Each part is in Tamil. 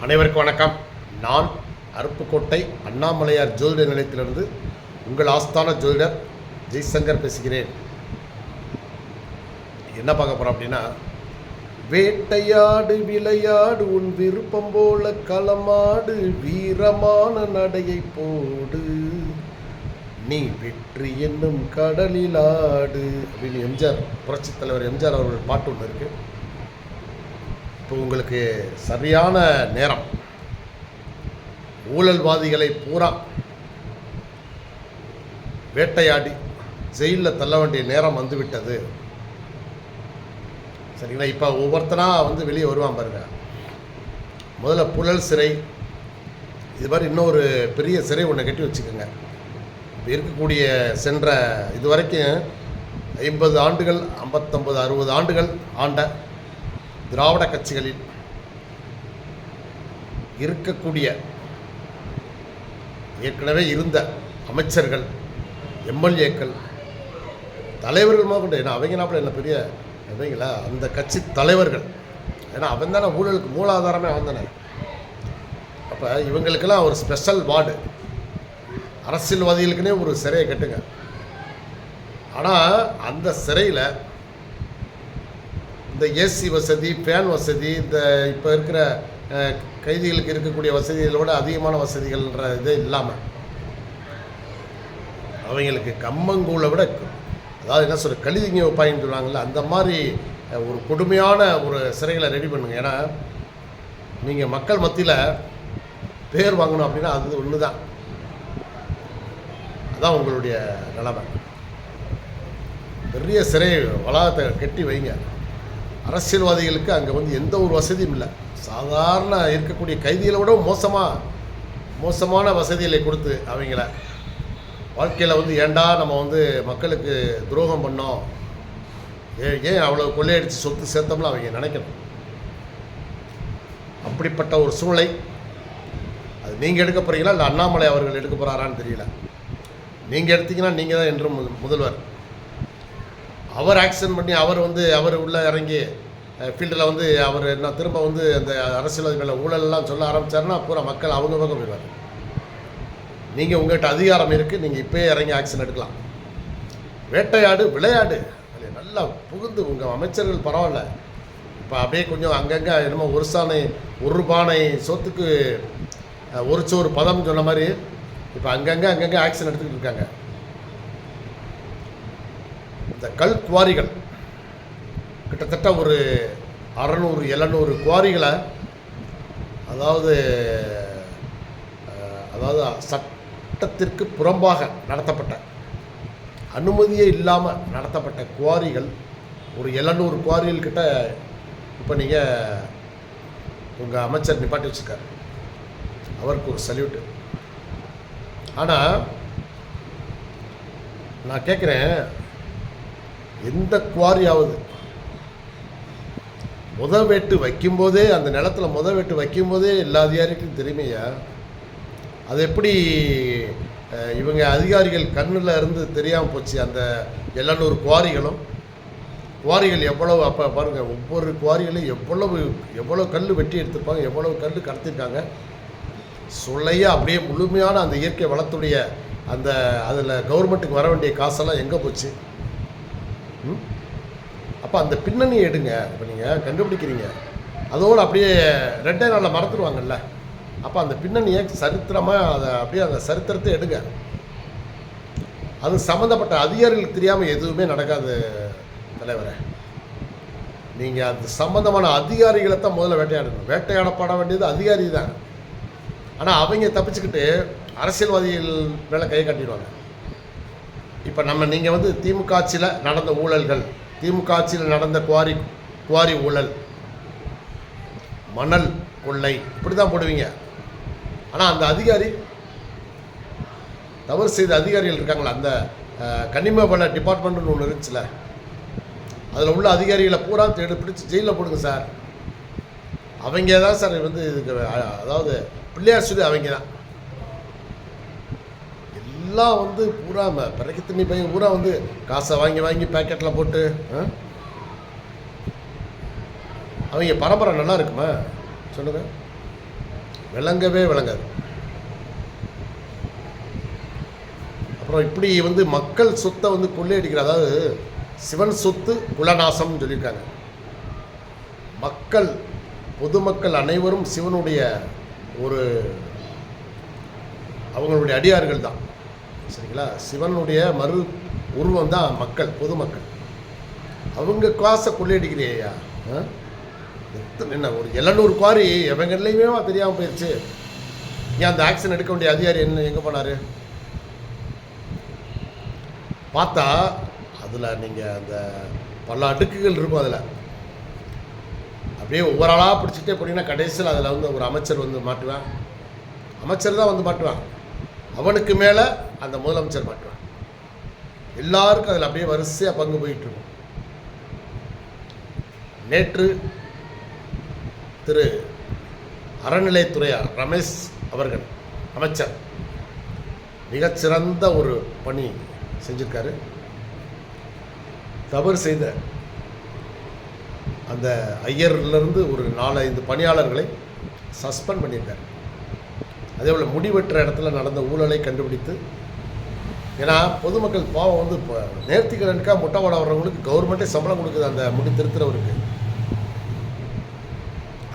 அனைவருக்கும் வணக்கம். நான் அருப்புக்கோட்டை அண்ணாமலையார் ஜோதிட நிலையத்திலிருந்து உங்கள் ஆஸ்தான ஜோதிடர் ஜெய்சங்கர் பேசுகிறேன். என்ன பார்க்க போகிறோம் அப்படின்னா, வேட்டையாடு விளையாடு உன் விருப்பம் போல களமாடு, வீரமான நடையை போடு, நீ வெற்றி என்னும் கடலில் ஆடு அப்படின்னு எம்ஜிஆர், புரட்சித் தலைவர் எம்ஜிஆர் அவர்கள் பாட்டு ஒன்று இருக்குது. இப்போ உங்களுக்கு சரியான நேரம். ஊழல்வாதிகளை பூரா வேட்டையாடி ஜெயிலில் தள்ள வேண்டிய நேரம் வந்துவிட்டது. சரிங்களா? இப்போ ஒவ்வொருத்தனாக வெளியே வருவான் பாருங்க. முதல்ல புழல் சிறை, இது மாதிரி இன்னொரு பெரிய சிறை ஒன்று கட்டி வச்சுக்கோங்க. இப்போ இருக்கக்கூடிய சென்ற இது வரைக்கும் 50 ஆண்டுகள் 59 60 ஆண்டுகள் ஆண்ட திராவிட கட்சிகளில் இருக்கக்கூடிய ஏற்கனவே இருந்த அமைச்சர்கள், எம்எல்ஏக்கள், தலைவர்கள் கூட, ஏன்னா அவங்க நாப்பில் என்ன பெரிய இவங்களா அந்த கட்சி தலைவர்கள், ஏன்னா அவன் தானே ஊழலுக்கு மூலாதாரமே அவன் தானே. அப்போ இவங்களுக்கெல்லாம் ஒரு ஸ்பெஷல் வார்டு, அரசியல்வாதிகளுக்குன்னே ஒரு சிறையை கட்டுங்க. ஆனால் அந்த சிறையில் இந்த ஏசி வசதி, ஃபேன் வசதி, இந்த இப்போ இருக்கிற கைதிகளுக்கு இருக்கக்கூடிய வசதிகளை விட அதிகமான வசதிகள்ன்ற இதே இல்லாமல் அவங்களுக்கு கம்மங்கூழை விட, அதாவது என்ன சொல்கிற கழுதிங்க வைப்பாங்கன்னு சொல்லுவாங்கள்ல, அந்த மாதிரி ஒரு கொடுமையான ஒரு சிறைகளை ரெடி பண்ணுங்க. ஏன்னா நீங்கள் மக்கள் மத்தியில் பேர் வாங்கணும் அப்படின்னா அது ஒன்று தான், அதுதான் உங்களுடைய நிலைமை. பெரிய சிறை வளாகத்தை கட்டி வைங்க. அரசியல்வாதிகளுக்கு அங்கே எந்த ஒரு வசதியும் இல்லை. சாதாரண இருக்கக்கூடிய கைதிகளை விட மோசமான வசதிகளை கொடுத்து அவங்கள வாழ்க்கையில் ஏண்டா நம்ம மக்களுக்கு துரோகம் பண்ணோம், ஏன் அவ்வளோ கொள்ளையடித்து சொத்து சேர்த்தோம்னு அவங்க நினைக்கணும். அப்படிப்பட்ட ஒரு சூழ்நிலை அது நீங்கள் எடுக்க போகிறீங்களா இல்லை அண்ணாமலை அவர்கள் எடுக்க போகிறாரான்னு தெரியல. நீங்கள் எடுத்தீங்கன்னா நீங்கள் தான் என்றும் முதல்வர். அவர் ஆக்ஷன் பண்ணி அவர் உள்ளே இறங்கி ஃபீல்டில் அவர் என்ன திரும்ப அந்த அரசியல்வாதிகளை ஊழலெல்லாம் சொல்ல ஆரம்பித்தாருன்னா பூரா மக்கள் அவங்க பக்கம் போயிடுவார். நீங்கள் உங்கள்கிட்ட அதிகாரம் இருக்குது, நீங்கள் இப்போயே இறங்கி ஆக்ஷன் எடுக்கலாம். வேட்டையாடு விளையாடு நல்லா புகுந்து உங்கள் அமைச்சர்கள் பரவாயில்ல. இப்போ அப்படியே கொஞ்சம் அங்கங்கே என்னமோ ஒரு பானை சொத்துக்கு ஒரு சோறு பதம் சொன்ன மாதிரி இப்போ அங்கங்கே ஆக்ஷன் எடுத்துக்கிட்டு இருக்காங்க. இந்த கல் குவாரிகள் கிட்டத்தட்ட ஒரு 600-700 குவாரிகளை, அதாவது சட்டத்திற்கு புறம்பாக நடத்தப்பட்ட, அனுமதியே இல்லாமல் நடத்தப்பட்ட குவாரிகள் ஒரு 700 குவாரிகள் கிட்ட இப்போ நீங்கள் உங்கள் அமைச்சர் நிப்பாட்டி வச்சுருக்கார். அவருக்கு ஒரு சல்யூட்டு. ஆனால் நான் கேட்குறேன், எந்த குவாரியாவது வேட்டு வைக்கும்போதே, அந்த நிலத்தில் வேட்டு வைக்கும்போதே எல்லா அதிகாரிகளுக்கும் தெரியுமையா? அது எப்படி இவங்க அதிகாரிகள் கண்ணில் இருந்து தெரியாமல் போச்சு? அந்த 700 குவாரிகள் எவ்வளவு, அப்போ பாருங்கள், ஒவ்வொரு குவாரிகளையும் எவ்வளோ கல் வெட்டி எடுத்துருப்பாங்க, எவ்வளோ கல் கடத்திருக்காங்க. சொல்லையாக அப்படியே முழுமையான அந்த இயற்கை வளத்துடைய அதில் கவர்மெண்ட்டுக்கு வர வேண்டிய காசெல்லாம் எங்கே போச்சு? அப்போ அந்த பின்னணியை எடுங்க. இப்போ நீங்கள் கண்டுபிடிக்கிறீங்க, அதோடு அப்படியே 2 நாளில் மறந்துடுவாங்கல்ல. அப்போ அந்த பின்னணியை சரித்திரமாக அப்படியே அந்த சரித்திரத்தை எடுங்க. அது சம்மந்தப்பட்ட அதிகாரிகளுக்கு தெரியாமல் எதுவுமே நடக்காது தலைவரே. நீங்கள் அது சம்மந்தமான அதிகாரிகளை தான் முதல்ல வேட்டையாடணும். வேட்டையாடப்பட வேண்டியது அதிகாரி தான். ஆனால் அவங்க தப்பிச்சுக்கிட்டு அரசியல்வாதிகள் மேலே கை கட்டிடுவாங்க. இப்போ நீங்கள் திமுக ஆட்சியில் நடந்த ஊழல்கள், திமுக ஆட்சியில் நடந்த குவாரி ஊழல், மணல் கொள்ளை, இப்படி தான் போடுவீங்க. ஆனால் அந்த அதிகாரி, தவறு செய்த அதிகாரிகள் இருக்காங்களா, அந்த கனிம வள டிபார்ட்மெண்ட்னு ஒன்று இருந்துச்சுல, அதில் உள்ள அதிகாரிகளை பூரா பிடிச்சி ஜெயிலில் போடுங்க சார். அவங்க தான் சார் இதுக்கு, அதாவது பிள்ளையார் சொல்லி அவங்க தான் எல்லாம் பூரா பிறகு தண்ணி பையன் பூரா காசை வாங்கி பேக்கெட்டில் போட்டு அவங்க பரம்பரை நல்லா இருக்குமா சொல்லுங்கள். விளங்கவே விளங்காது. அப்புறம் இப்படி வந்து மக்கள் சொத்தை வந்து கொள்ளையடிக்கிற, அதாவது சிவன் சொத்து குலநாசம்னு சொல்லியிருக்காங்க. மக்கள், பொதுமக்கள் அனைவரும் சிவனுடைய ஒரு அவங்களுடைய அடியார்கள் தான், சரிங்களா? சிவனுடைய மறு உருவம் தான் மக்கள், பொதுமக்கள். அவங்க காசை கொள்ளையடிக்கிறியா? என்ன ஒரு 700 குவாரி எவங்களையுமே தெரியாமல் போயிடுச்சு. ஏன் அந்த ஆக்ஷன் எடுக்க வேண்டிய அதிகாரி என்ன எங்கே போனார்? பார்த்தா அதில் நீங்கள் அந்த பல அடுக்குகள் இருக்கும். அதில் அப்படியே ஒவ்வொரு ஆளாக பிடிச்சிட்டே போனீங்கன்னா கடைசியில் அதில் வந்து ஒரு அமைச்சர் வந்து மாட்டுவான். அமைச்சர் தான் வந்து மாட்டுவான். அவனுக்கு மேலே அந்த முதலமைச்சர் மாட்டுவான். எல்லாருக்கும் அதில் அப்படியே வரிசையாக பங்கு போயிட்டுருக்கும். நேற்று திரு அறநிலைத்துறை ரமேஷ் அவர்கள் அமைச்சர் மிகச்சிறந்த ஒரு பணி செஞ்சிருக்காரு. தவறு செய்த அந்த ஐயர்லேருந்து ஒரு 4-5 பணியாளர்களை சஸ்பெண்ட் பண்ணியிருக்காரு. அதே போல் முடிவெற்ற இடத்துல நடந்த ஊழலை கண்டுபிடித்து, ஏன்னா பொதுமக்கள் பாவம் வந்து இப்போ நேர்த்திக்கடனுக்காக முட்டை போட வர்றவங்களுக்கு கவர்மெண்ட்டே சம்பளம் கொடுக்குது அந்த முடி திருத்துறவருக்கு.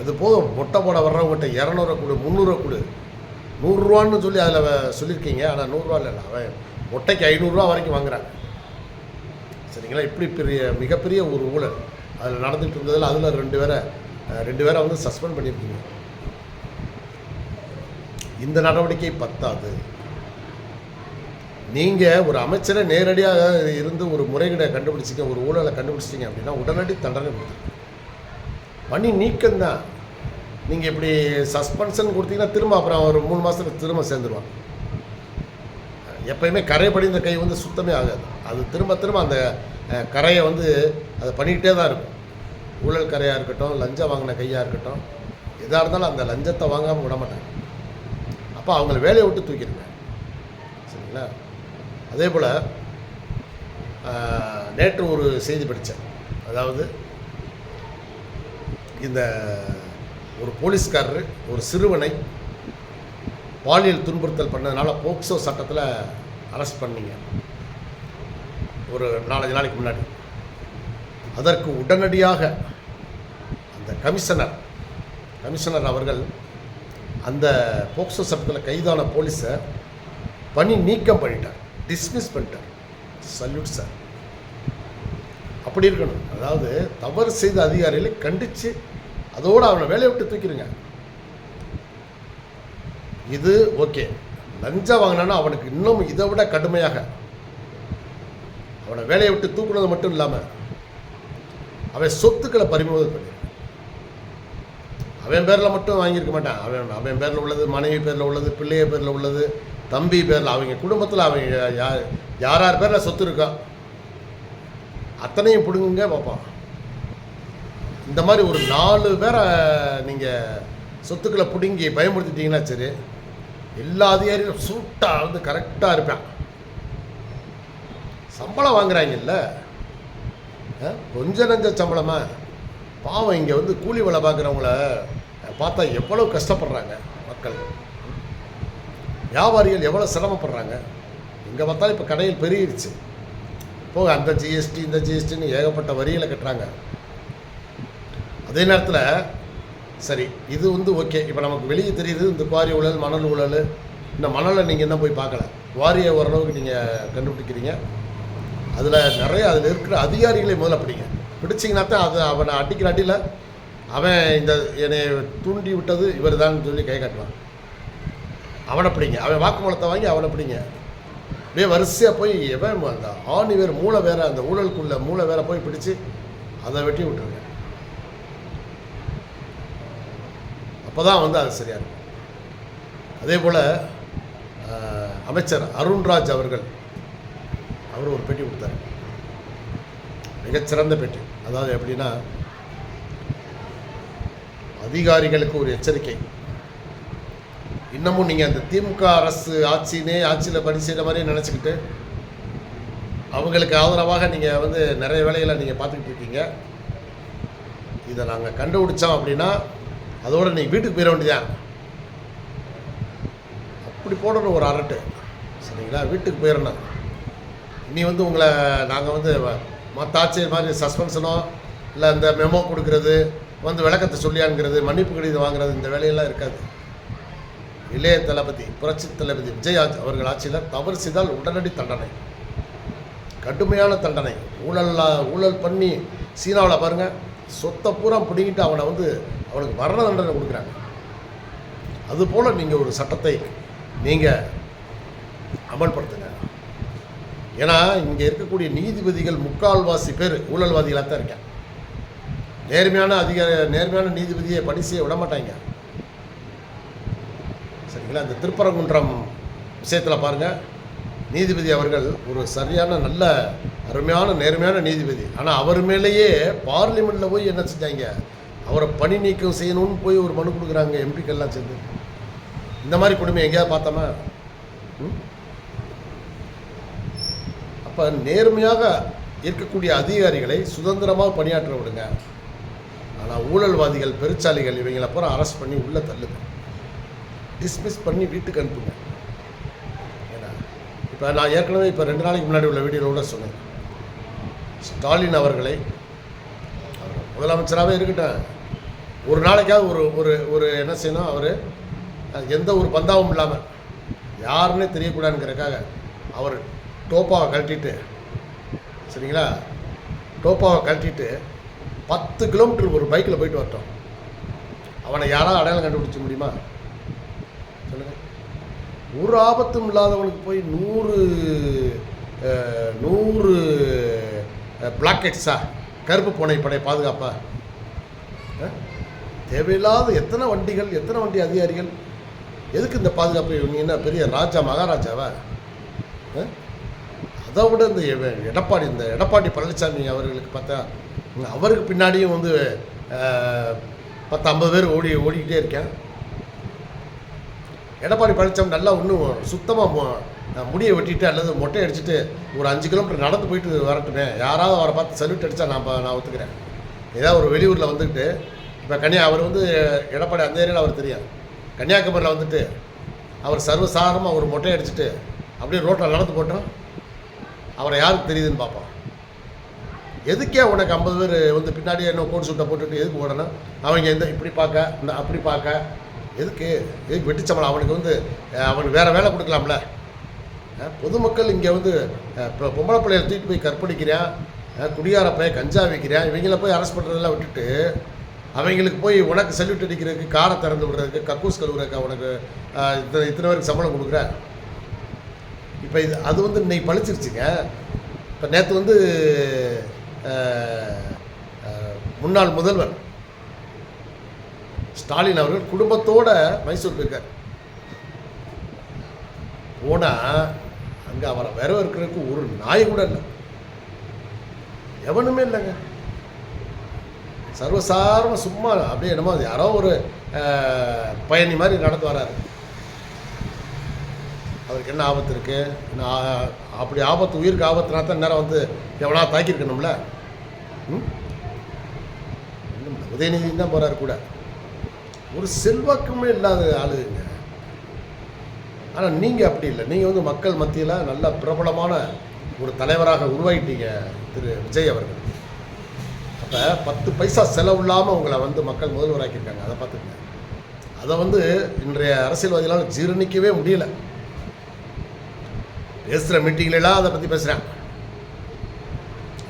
அது போதும், முட்டை போட வர்றவங்ககிட்ட 200 கொடு, 300 கொடு, 100 ரூபான்னு சொல்லி அதில் சொல்லியிருக்கீங்க. ஆனால் 100 ரூபா இல்லை, அவன் முட்டைக்கு 500 ரூபா வரைக்கும் வாங்குறாங்க, சரிங்களா? இப்படி மிகப்பெரிய ஒரு ஊழல் அதில் நடந்துகிட்டு இருந்ததில் அதில் 2 பேரை வந்து சஸ்பெண்ட் பண்ணியிருக்கீங்க. இந்த நடவடிக்கை பத்தாது. நீங்கள் ஒரு அமைச்சரை நேரடியாக இருந்து ஒரு முறைகேடை கண்டுபிடிச்சிங்க, ஒரு ஊழலை கண்டுபிடிச்சிட்டிங்க அப்படின்னா உடனடி தண்டனை கொடுத்துருங்க. பணி நீக்கம்தான். நீங்கள் இப்படி சஸ்பென்ஷன் கொடுத்தீங்கன்னா திரும்ப அப்புறம் ஒரு 3 மாதத்துக்கு திரும்ப சேர்ந்துருவாங்க. எப்பயுமே கரை படிந்த கை வந்து சுத்தமே ஆகாது. அது திரும்ப அந்த கரையை வந்து அதை பண்ணிக்கிட்டே தான் இருக்கும். ஊழல் கரையாக இருக்கட்டும், லஞ்சம் வாங்கின கையாக இருக்கட்டும், எதாக இருந்தாலும் அந்த லஞ்சத்தை வாங்காமல் விட மாட்டாங்க. அப்போ அவங்கள வேலையை விட்டு தூக்கிடுங்க, சரிங்களா? அதே போல் நேற்று ஒரு செய்தி படித்தேன். அதாவது இந்த ஒரு போலீஸ்காரர் ஒரு சிறுவனை பாலியல் துன்புறுத்தல் பண்ணதுனால போக்சோ சட்டத்தில் அரெஸ்ட் பண்ணிங்க ஒரு 4 நாளைக்கு முன்னாடி. அதற்கு உடனடியாக அந்த கமிஷனர் அவர்கள் அந்த போக்சோ சட்டத்தில் கைதான போலீஸை பணி நீக்கம் பண்ணிட்டார், டிஸ்மிஸ் பண்ணிட்டார். Salute sir. அப்படி இருக்கணும். அதாவது தவறு செய்த அதிகாரிகளை கண்டித்து அதோடு அவனை வேலையை விட்டு தூக்கிடுங்க. இது ஓகே. லஞ்சம் வாங்கினான்னா அவனுக்கு இன்னும் இதை விட கடுமையாக அவனை வேலையை விட்டு தூக்குனது மட்டும் இல்லாமல் அவன் சொத்துக்களை பறிமுதல் பண்ணி, அவன் பேரில் மட்டும் வாங்கியிருக்க மாட்டான். அவன் பேரில் உள்ளது, மனைவி பேரில் உள்ளது, பிள்ளைய பேரில் உள்ளது, தம்பி பேரில், அவங்க குடும்பத்தில் அவங்க யார் பேரில் சொத்து இருக்கா அத்தனையும் பிடுங்குங்க பார்ப்பான். இந்த மாதிரி ஒரு 4 பேரை நீங்கள் சொத்துக்களை பிடுங்கி பயமுறுத்திட்டீங்கன்னா சரி, எல்லா அதிகாரிகளும் சூட்டாக வந்து கரெக்டாக இருப்பான். சம்பளம் வாங்குறாங்கல்ல, கொஞ்ச நஞ்ச சம்பளமா? பாவம், இங்கே வந்து கூலி வேலை பார்க்குறவங்கள பார்த்தா எவ்வளோ கஷ்டப்படுறாங்க மக்கள், வியாபாரிகள் எவ்வளோ சிரமப்படுறாங்க. இங்கே பார்த்தாலும் இப்போ கடையில் பெருகிடுச்சு. போக அந்த ஜிஎஸ்டி இந்த ஜிஎஸ்டின்னு ஏகப்பட்ட வரிகளை கட்டுறாங்க. அதே நேரத்தில் சரி, இது வந்து ஓகே. இப்போ நமக்கு வெளியே தெரியுது இந்த குவாரி ஊழல், மணல் ஊழல். இந்த மணலை நீங்கள் என்ன போய் பார்க்கல, குவாரியை ஓரளவுக்கு நீங்கள் கண்டுபிடிக்கிறீங்க. அதில் இருக்கிற அதிகாரிகளை முதல்ல பிடிச்சிங்கன்னா தான் அது அவனை அடிக்கிற அடியில் அவன் இந்த என்னை தூண்டி விட்டது இவர் தான் சொல்லி கை காட்டுவான். அவனை பிடிங்க, அவன் வாக்குமூலத்தை வாங்கி அவனை பிடிங்க. அப்படியே வரிசையாக போய் எவன் அந்த ஆணி வேறு மூளை வேறு, அந்த ஊழலுக்குள்ள மூளை வேற போய் பிடிச்சி அதை வெட்டி விட்டுருங்க. அப்போ தான் வந்து அது சரியாக இருக்கும். அதே போல் அமைச்சர் அருண்ராஜ் அவர் ஒரு பேட்டி கொடுத்தார், மிகச்சிறந்த பேட்டி. அதாவது எப்படின்னா, அதிகாரிகளுக்கு ஒரு எச்சரிக்கை. இன்னமும் நீங்கள் அந்த திமுக அரசு ஆட்சியில் பணி செய்கிற மாதிரியே நினச்சிக்கிட்டு அவங்களுக்கு ஆதரவாக நீங்கள் வந்து நிறைய வேலைகளை நீங்கள் பார்த்துக்கிட்டு இருக்கீங்க. இதை நாங்கள் கண்டுபிடிச்சோம் அப்படின்னா அதோடு நீங்கள் வீட்டுக்கு போயிட வேண்டியதான். இப்படி போடணும் ஒரு அரட்டு. சரிங்களா? வீட்டுக்கு போயிடணும். இனி வந்து உங்களை நாங்கள் வந்து மற்ற ஆட்சியர் மாதிரி சஸ்பென்ஷனோ இல்லை இந்த மெமோ கொடுக்கறது, வந்து விளக்கத்தை சொல்லியாங்கிறது, மன்னிப்பு கடிதம் வாங்குறது, இந்த வேலையெல்லாம் இருக்காது. இளைய தளபதி புரட்சி தளபதி விஜய் அவர்கள் ஆட்சியில் தவறு செய்தால் உடனடி தண்டனை, கடுமையான தண்டனை. ஊழல் பண்ணி சீனாவில் பாருங்கள், சொத்தை பூரா பிடிங்கிட்டு அவனை வந்து அவனுக்கு மரண தண்டனை கொடுக்குறாங்க. அதுபோல் நீங்கள் ஒரு சட்டத்தை நீங்கள் அமல்படுத்துங்க. ஏன்னா இங்கே இருக்கக்கூடிய நீதிபதிகள் முக்கால்வாசி பேர் ஊழல்வாதிகளாக தான் இருக்காங்க. நேர்மையான நீதிபதியை பணி செய்ய விட மாட்டாங்க. சரிங்களா? இந்த திருப்பரங்குன்றம் விஷயத்தில் பாருங்கள், நீதிபதி அவர்கள் ஒரு சரியான நல்ல அருமையான நேர்மையான நீதிபதி. ஆனால் அவர் மேலேயே பார்லிமெண்ட்டில் போய் என்ன செஞ்சாங்க, அவரை பணி நீக்கம் செய்யணும்னு போய் ஒரு மனு கொடுக்குறாங்க எம்பிக்கெல்லாம் சேர்ந்து. இந்த மாதிரி கொடுமை எங்கேயாவது பார்த்தோமா? அப்போ நேர்மையாக இருக்கக்கூடிய அதிகாரிகளை சுதந்திரமாக பணியாற்ற விடுங்க. ஆனால் ஊழல்வாதிகள், பெருச்சாலிகள் இவங்களை பூரா அரெஸ்ட் பண்ணி உள்ளே தள்ளுங்க, டிஸ்மிஸ் பண்ணி வீட்டுக்கு அனுப்புங்க. ஏன்னா இப்போ நான் ஏற்கனவே இப்போ 2 நாளைக்கு முன்னாடி உள்ள வீடியோவில் சொன்னேன், ஸ்டாலின் அவர்களை முதலமைச்சராகவே இருக்கட்டும், ஒரு நாளைக்காவது ஒரு ஒரு ஒரு என்ன செய்யணும், அவர் எந்த ஒரு பந்தாவும் இல்லாமல் யாருன்னே தெரியக்கூடாதுங்கிறக்காக அவர் டோப்பாவை கழட்டிட்டு, சரிங்களா, டோப்பாவை கழட்டிட்டு 10 கிலோமீட்டர் ஒரு பைக்கில் போயிட்டு வரட்டும். அவனை யாராவது அடையாளம் கண்டுபிடிச்ச முடியுமா சொல்லுங்கள்? ஒரு ஆபத்தும் இல்லாதவனுக்கு போய் 100 பிளாக்கெட்ஸா, கருப்பு பூனை படை பாதுகாப்பா? தேவையில்லாத எத்தனை வண்டி அதிகாரிகள், எதுக்கு இந்த பாதுகாப்பு? இவங்க என்ன பெரிய ராஜா மகாராஜாவா? அதை விட இந்த எடப்பாடி பழனிசாமி அவர்களுக்கு பார்த்தா, அவருக்கு பின்னாடியும் வந்து 10-50 பேர் ஓடிக்கிட்டே இருக்கேன். எடப்பாடி பழனிசாமி நல்லா இன்னும் சுத்தமாக முடியை வெட்டிட்டு அல்லது மொட்டை அடிச்சுட்டு ஒரு 5 கிலோமீட்டர் நடந்து போயிட்டு வரட்டுமே. யாராவது அவரை பார்த்து சல்யூட் அடித்தா நான் ஒத்துக்கிறேன். ஏதாவது ஒரு வெளியூரில் வந்துக்கிட்டு, இப்போ அவர் வந்து எடப்பாடி அந்த ஏரியாவில் அவர் தெரியாது, கன்னியாகுமரியில் வந்துட்டு அவர் சர்வசாதாரணமாக ஒரு மொட்டை அடிச்சுட்டு அப்படியே ரோட்டில் நடந்து போட்டோம், அவரை யாருக்கு தெரியுதுன்னு பார்ப்போம். எதுக்கே உனக்கு 50 பேர் வந்து பின்னாடியே என்ன கோட் சூட்டை போட்டுட்டு எதுக்கு ஓடணும்? அவங்க இப்படி பார்க்க இந்த அப்படி பார்க்க எதுக்கு வெட்டிச்சம்பளம்? அவனுக்கு வந்து அவனுக்கு வேறு வேலை கொடுக்கலாம்ல. பொதுமக்கள் இங்கே வந்து இப்போ பொம்பளை பிள்ளைகளை தூக்கிட்டு போய் கற்பழிக்கிறான், குடியார போய் கஞ்சா வைக்கிறான், இவங்கள போய் அரெஸ்ட் பண்ணுறதெல்லாம் விட்டுட்டு அவங்களுக்கு போய் உனக்கு சல்யூட் அடிக்கிறதுக்கு, காரை திறந்து விடுறதுக்கு, கக்கூஸ் கழுவுறதுக்கு அவனுக்கு இத்தனை பேருக்கு சம்பளம் கொடுக்குற. இப்போ அது வந்து இன்னைக்கு பழிச்சிருச்சுங்க. இப்போ நேற்று வந்து முன்னாள் முதல்வர் ஸ்டாலின் அவர்கள் குடும்பத்தோட மைசூர் போயிருக்கார். போனால் அங்கே அவரை வரவேற்கிறதுக்கு ஒரு நாய் கூட இல்லை, எவனுமே இல்லைங்க. சர்வசாதாரண சும்மா அப்படியே என்னமோ யாரோ ஒரு பயணி மாதிரி நடந்து வராரு. அவருக்கு என்ன ஆபத்து இருக்குது? அப்படி ஆபத்து, உயிருக்கு ஆபத்துனா தான் நேரம் வந்து எவனா தாக்கியிருக்கணும்ல. உதயநிதி தான் போகிறாரு கூட, ஒரு செல்வாக்குமே இல்லாத ஆளுங்க. ஆனால் நீங்கள் அப்படி இல்லை, நீங்கள் வந்து மக்கள் மத்தியில் நல்ல பிரபலமான ஒரு தலைவராக உருவாகிட்டீங்க திரு விஜய் அவர்கள். அப்போ 10 பைசா செலவு இல்லாமல் உங்களை வந்து மக்கள் முதல்வராக்கியிருக்காங்க. அதை பார்த்துக்கங்க. அதை வந்து இன்றைய அரசியல்வாதிகளால் ஜீரணிக்கவே முடியல. பேசுகிற மீட்டிங்லாம் அதை பற்றி பேசுகிறேன்.